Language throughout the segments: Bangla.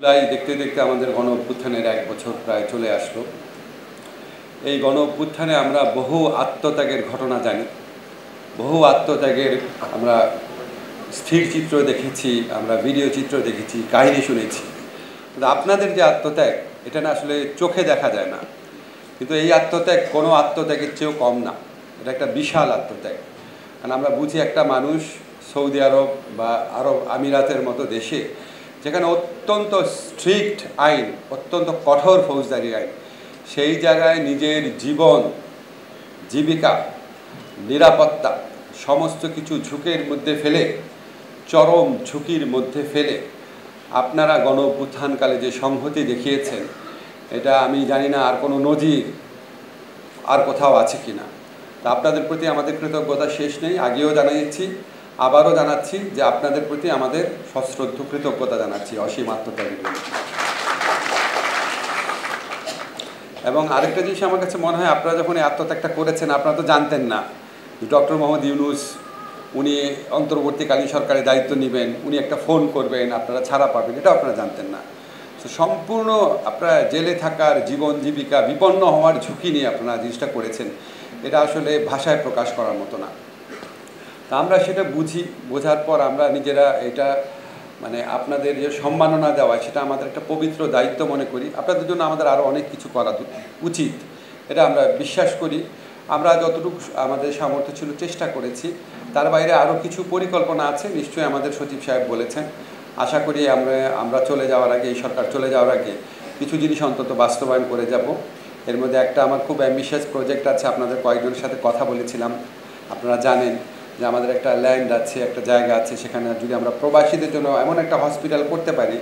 জুলাই দেখতে দেখতে আমাদের গণ অভ্যুত্থানের 1 বছর প্রায় চলে আসলো। এই গণ অভ্যুত্থানে আমরা বহু আত্মত্যাগের ঘটনা জানি, বহু আত্মত্যাগের আমরা স্থির চিত্র দেখেছি, আমরা ভিডিও চিত্র দেখেছি, কাহিনী শুনেছি। কিন্তু আপনাদের যে আত্মত্যাগ, এটা না আসলে চোখে দেখা যায় না, কিন্তু এই আত্মত্যাগ কোনো আত্মত্যাগের চেয়েও কম না। এটা একটা বিশাল আত্মত্যাগ। কারণ আমরা বুঝি একটা মানুষ সৌদি আরব বা আরব আমিরাতের মতো দেশে, যেখানে অত্যন্ত স্ট্রিক্ট আইন, অত্যন্ত কঠোর ফৌজদারি আইন, সেই জায়গায় নিজের জীবন, জীবিকা, নিরাপত্তা সমস্ত কিছু ঝুঁকির মধ্যে ফেলে, চরম ঝুঁকির মধ্যে ফেলে আপনারা গণ অভ্যুত্থানকালে যে সংহতি দেখিয়েছেন, এটা আমি জানি না আর কোনো নজির আর কোথাও আছে কি না। তা আপনাদের প্রতি আমাদের কৃতজ্ঞতা শেষ নেই। আগেও জানিয়েছি, আবারও জানাচ্ছি যে আপনাদের প্রতি আমাদের সশ্রদ্ধ কৃতজ্ঞতা জানাচ্ছি অসীম আত্মত্যাগের জন্য। এবং আরেকটা জিনিস আমার কাছে মনে হয়, আপনারা যখন এই আত্মত্যাগটা করেছেন, আপনারা তো জানতেন না ডক্টর মোহাম্মদ ইউনূস উনি অন্তর্বর্তীকালীন সরকারের দায়িত্ব নেবেন, উনি একটা ফোন করবেন, আপনারা ছাড়া পাবেন, এটাও আপনারা জানতেন না। তো সম্পূর্ণ আপনারা জেলে থাকার, জীবন জীবিকা বিপন্ন হওয়ার ঝুঁকি নিয়ে আপনারা জিনিসটা করেছেন, এটা আসলে ভাষায় প্রকাশ করার মতো না। তা আমরা সেটা বুঝি, বোঝার পর আমরা নিজেরা এটা মানে আপনাদের যে সম্মাননা দেওয়া, সেটা আমাদের একটা পবিত্র দায়িত্ব মনে করি। আপনাদের জন্য আমাদের আরও অনেক কিছু করা উচিত, এটা আমরা বিশ্বাস করি। আমরা যতটুকু আমাদের সামর্থ্য ছিল চেষ্টা করেছি, তার বাইরে আরও কিছু পরিকল্পনা আছে, নিশ্চয়ই আমাদের সচিব সাহেব বলেছেন। আশা করি আমরা চলে যাওয়ার আগে, এই সরকার চলে যাওয়ার আগে কিছু জিনিস অন্তত বাস্তবায়ন করে যাব। এর মধ্যে একটা আমার খুব অ্যাম্বিশিয়াস প্রজেক্ট আছে, আপনাদের কয়েকজনের সাথে কথা বলেছিলাম। আপনারা জানেন যে আমাদের একটা ল্যান্ড আছে, একটা জায়গা আছে, সেখানে যদি আমরা প্রবাসীদের জন্য এমন একটা হসপিটাল করতে পারি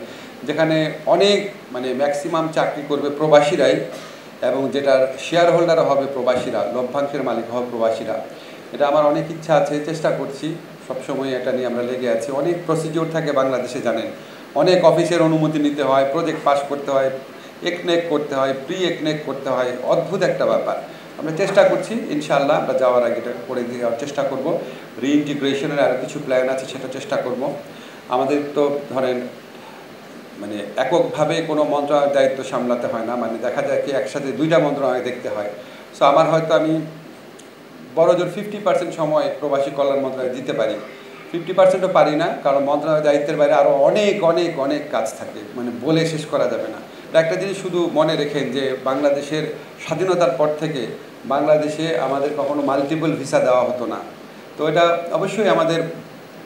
যেখানে অনেক মানে ম্যাক্সিমাম চাকরি করবে প্রবাসীরাই, এবং যেটার শেয়ার হোল্ডার হবে প্রবাসীরা, লভ্যাংশের মালিক হবে প্রবাসীরা। এটা আমার অনেক ইচ্ছা আছে, চেষ্টা করছি, সবসময় এটা নিয়ে আমরা লেগে আছি। অনেক প্রসিডিওর থাকে বাংলাদেশে, জানেন, অনেক অফিসের অনুমতি নিতে হয়, প্রজেক্ট পাস করতে হয়, একনেক করতে হয়, প্রি একনেক করতে হয়, অদ্ভুত একটা ব্যাপার। আমরা চেষ্টা করছি, ইনশাআল্লাহ আমরা যাওয়ার আগে এটা করে দেওয়ার চেষ্টা করব। রিইন্টিগ্রেশনের আরও কিছু প্ল্যান আছে, সেটা চেষ্টা করব। আমাদের তো ধরেন মানে এককভাবে কোনো মন্ত্রণালয়ের দায়িত্ব সামলাতে হয় না, মানে দেখা যায় কি একসাথে 2টা মন্ত্রণালয় দেখতে হয়। সো আমার হয়তো আমি বড়জোর 50% সময় প্রবাসী কল্যাণ মন্ত্রণালয়ে দিতে পারি, 50%ও পারি না, কারণ মন্ত্রণালয়ের দায়িত্বের বাইরে আরও অনেক অনেক অনেক কাজ থাকে, মানে বলে শেষ করা যাবে না। একটা জিনিস শুধু মনে রেখেন যে বাংলাদেশের স্বাধীনতার পর থেকে বাংলাদেশে আমাদের কখনো মাল্টিপল ভিসা দেওয়া হতো না। তো এটা অবশ্যই আমাদের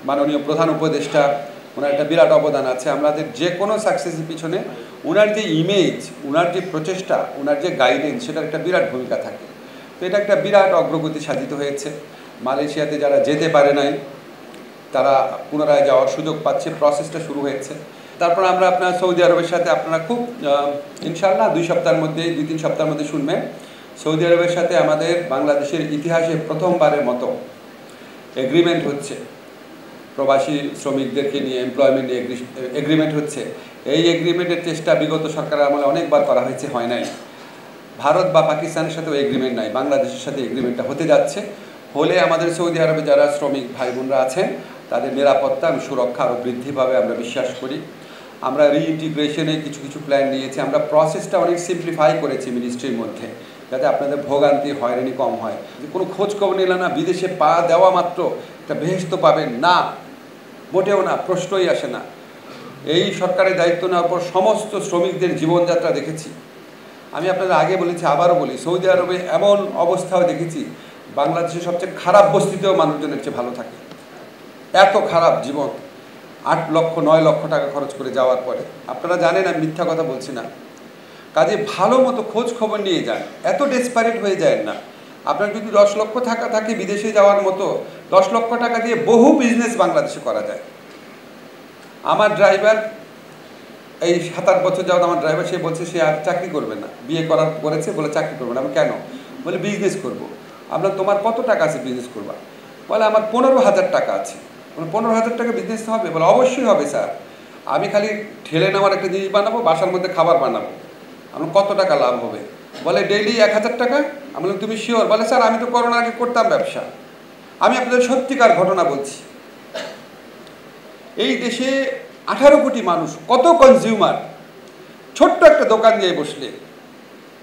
মাননীয় প্রধান উপদেষ্টা, ওনার একটা বিরাট অবদান আছে। আমাদের যে কোনো সাকসেসের পিছনে ওনার যে ইমেজ, ওনার যে প্রচেষ্টা, ওনার যে গাইডেন্স, সেটার একটা বিরাট ভূমিকা থাকে। তো এটা একটা বিরাট অগ্রগতি সাধিত হয়েছে। মালয়েশিয়াতে যারা যেতে পারে নাই, তারা পুনরায় যাওয়ার সুযোগ পাচ্ছে, প্রসেসটা শুরু হয়েছে। তারপর আমরা আপনার সৌদি আরবের সাথে আপনারা খুব ইনশাআল্লাহ 2 সপ্তাহের মধ্যে, 2-3 সপ্তাহের মধ্যে শুনবেন, সৌদি আরবের সাথে আমাদের বাংলাদেশের ইতিহাসে প্রথমবারের মতো এগ্রিমেন্ট হচ্ছে, প্রবাসী শ্রমিকদেরকে নিয়ে এমপ্লয়মেন্ট এগ্রিমেন্ট হচ্ছে। এই এগ্রিমেন্টের চেষ্টা বিগত সরকারের আমলে অনেকবার করা হয়েছে, হয় নাই। ভারত বা পাকিস্তানের সাথেও এগ্রিমেন্ট নাই, বাংলাদেশের সাথে এগ্রিমেন্টটা হতে যাচ্ছে। হলে আমাদের সৌদি আরবে যারা শ্রমিক ভাই বোনরা আছেন, তাদের নিরাপত্তা এবং সুরক্ষা আরও বৃদ্ধি পাবে আমরা বিশ্বাস করি। আমরা রিইন্টিগ্রেশনে কিছু কিছু প্ল্যান নিয়েছি। আমরা প্রসেসটা অনেক সিম্পলিফাই করেছি মিনিস্ট্রির মধ্যে, যাতে আপনাদের ভোগান্তি হয়রানি কম হয়। যে কোনো খোঁজ খবর নিলে না বিদেশে পা দেওয়া মাত্র একটা বেহেশত পাবেন না, মোটেও না, প্রশ্নই আসে না। এই সরকারের দায়িত্ব নেওয়ার পর সমস্ত শ্রমিকদের জীবনযাত্রা দেখেছি। আমি আপনাদের আগে বলেছি, আবারও বলি, সৌদি আরবে এমন অবস্থাও দেখেছি বাংলাদেশের সবচেয়ে খারাপ বস্তিতেও মানুষজনের চেয়ে ভালো থাকে। এত খারাপ জীবন, 8 লক্ষ 9 লক্ষ টাকা খরচ করে যাওয়ার পরে। আপনারা জানেন আমি মিথ্যা কথা বলছি না। কাজে ভালো মতো খোঁজ খবর নিয়ে যান, এত ডেসপারেট হয়ে যায় না। আপনার যদি 10 লক্ষ টাকা থাকে বিদেশে যাওয়ার মতো, 10 লক্ষ টাকা দিয়ে বহু বিজনেস বাংলাদেশে করা যায়। আমার ড্রাইভার, এই 7-8 বছর যাওয়া আমার ড্রাইভার, সে বলছে সে আর চাকরি করবে না, বিয়ে করেছে বলে চাকরি করবে না। আমি কেন? বলে বিজনেস করবো। আপনার তোমার কত টাকা আছে বিজনেস করবা? বলে আমার 15,000 টাকা আছে। বলে 15,000 টাকা বিজনেস হবে? বলে অবশ্যই হবে স্যার, আমি খালি ঠেলে নেওয়ার একটা জিনিস বানাবো, বাসার মধ্যে খাবার বানাবো। আমার কত টাকা লাভ হবে? বলে ডেইলি 1,000 টাকা। আমি বললাম তুমি শিওর? বলে স্যার আমি তো করোনার আগে করতাম ব্যবসা। আমি আপনাদের সত্যিকার ঘটনা বলছি। এই দেশে 18 কোটি মানুষ, কত কনজিউমার, ছোট্ট একটা দোকান দিয়ে বসলে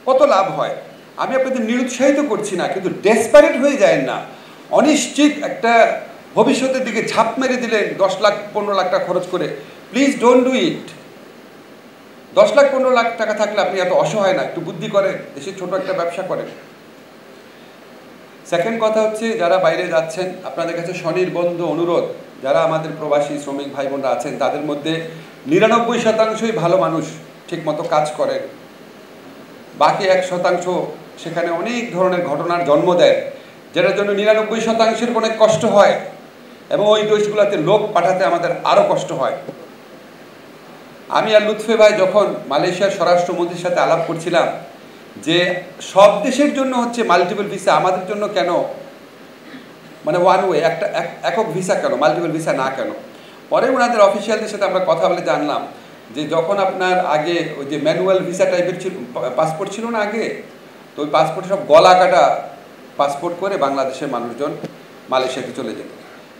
কত লাভ হয়। আমি আপনাদের নিরুৎসাহিত করছি না, কিন্তু ডেসপারেট হয়ে যায় না। অনিশ্চিত একটা ভবিষ্যতের দিকে ঝাঁপ মেরে দিলেন 10 লাখ 15 লাখ টাকা খরচ করে। Please don't do it. 10 lakh 15 lakh টাকা থাকলে আপনি এত অসহায় না, একটু বুদ্ধি করেন, দেশের ছোট একটা ব্যবসা করেন। সেকেন্ড কথা হচ্ছে, যারা বাইরে যাচ্ছেন আপনাদের কাছে স্বনির্বন্ধ অনুরোধ, যারা আমাদের প্রবাসী শ্রমিক ভাই বোনরা আছেন তাদের মধ্যে 99% ভালো মানুষ, ঠিকমতো কাজ করেন। বাকি 1% সেখানে অনেক ধরনের ঘটনার জন্ম দেয়, যেটার জন্য 99%-এর অনেক কষ্ট হয়, এবং ওই দেশগুলোতে লোক পাঠাতে আমাদের আরও কষ্ট হয়। আমি আর লুৎফে ভাই যখন মালয়েশিয়ার স্বরাষ্ট্রমন্ত্রীর সাথে আলাপ করছিলাম যে সব দেশের জন্য হচ্ছে মাল্টিপল ভিসা, আমাদের জন্য কেন মানে ওয়ান ওয়ে একটা একক ভিসা কেন, মাল্টিপল ভিসা না কেন? পরে ওনাদের অফিসিয়ালদের সাথে আমরা কথা বলে জানলাম যে যখন আপনার আগে ওই যে ম্যানুয়াল ভিসা টাইপের ছিল পাসপোর্ট ছিল না আগে, তো ওই পাসপোর্টে সব গলা কাটা পাসপোর্ট করে বাংলাদেশের মানুষজন মালয়েশিয়াতে চলে যেত।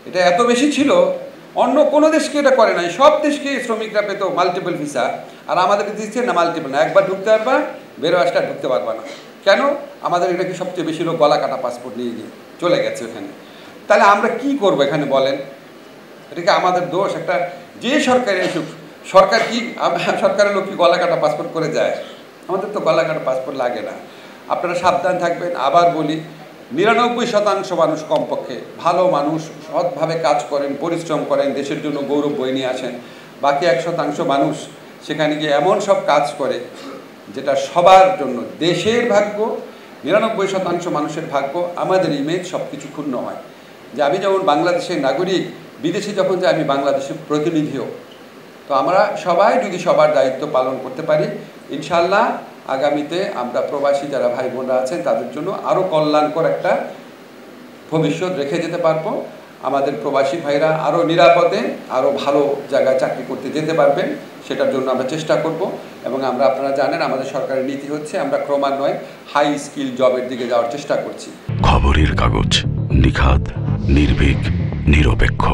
এটা এত বেশি ছিল, অন্য কোনো দেশকে এটা করে নাই, সব দেশকে শ্রমিকরা পেত মাল্টিপল ভিসা। আর আমাদেরকে দিচ্ছে না মাল্টিপল না, একবার ঢুকতে পারবা, বেরো আসলে ঢুকতে পারবা না। কেন? আমাদের এটাকে সবচেয়ে বেশি লোক গলা কাটা পাসপোর্ট নিয়ে গিয়ে চলে গেছে ওখানে। তাহলে আমরা কি করবো এখানে বলেন? এটাকে আমাদের দোষ? একটা যে সরকারি এসুক, সরকার কি সরকারের লোক কি গলা কাটা পাসপোর্ট করে যায়? আমাদের তো গলা কাটা পাসপোর্ট লাগে না। আপনারা সাবধান থাকবেন। আবার বলি, 99% মানুষ কমপক্ষে ভালো মানুষ, সৎভাবে কাজ করেন, পরিশ্রম করেন, দেশের জন্য গৌরব বয়ে নিয়ে আসেন। বাকি 1% মানুষ সেখানে গিয়ে এমন সব কাজ করে যেটা সবার জন্য, দেশের ভাগ্য, 99% মানুষের ভাগ্য, আমাদের ইমেজ সব কিছু ক্ষুণ্ণ হয়। যে আমি যেমন বাংলাদেশের নাগরিক, বিদেশে যখন যাই আমি বাংলাদেশের প্রতিনিধিও। তো আমরা সবাই যদি সবার দায়িত্ব পালন করতে পারি, ইনশাল্লাহ আগামীতে আমরা প্রবাসী যারা ভাই বোনরা আছেন তাদের জন্য আরও কল্যাণকর একটা ভবিষ্যৎ রেখে যেতে পারবো। আমাদের প্রবাসী ভাইরা আরও নিরাপদে আরও ভালো জায়গায় চাকরি করতে যেতে পারবেন, সেটার জন্য আমরা চেষ্টা করব। এবং আমরা, আপনারা জানেন আমাদের সরকারের নীতি হচ্ছে আমরা ক্রমান্বয়ে হাই স্কিল জবের দিকে যাওয়ার চেষ্টা করছি। খবরের কাগজ, নিখাত, নির্ভীক, নিরপেক্ষ।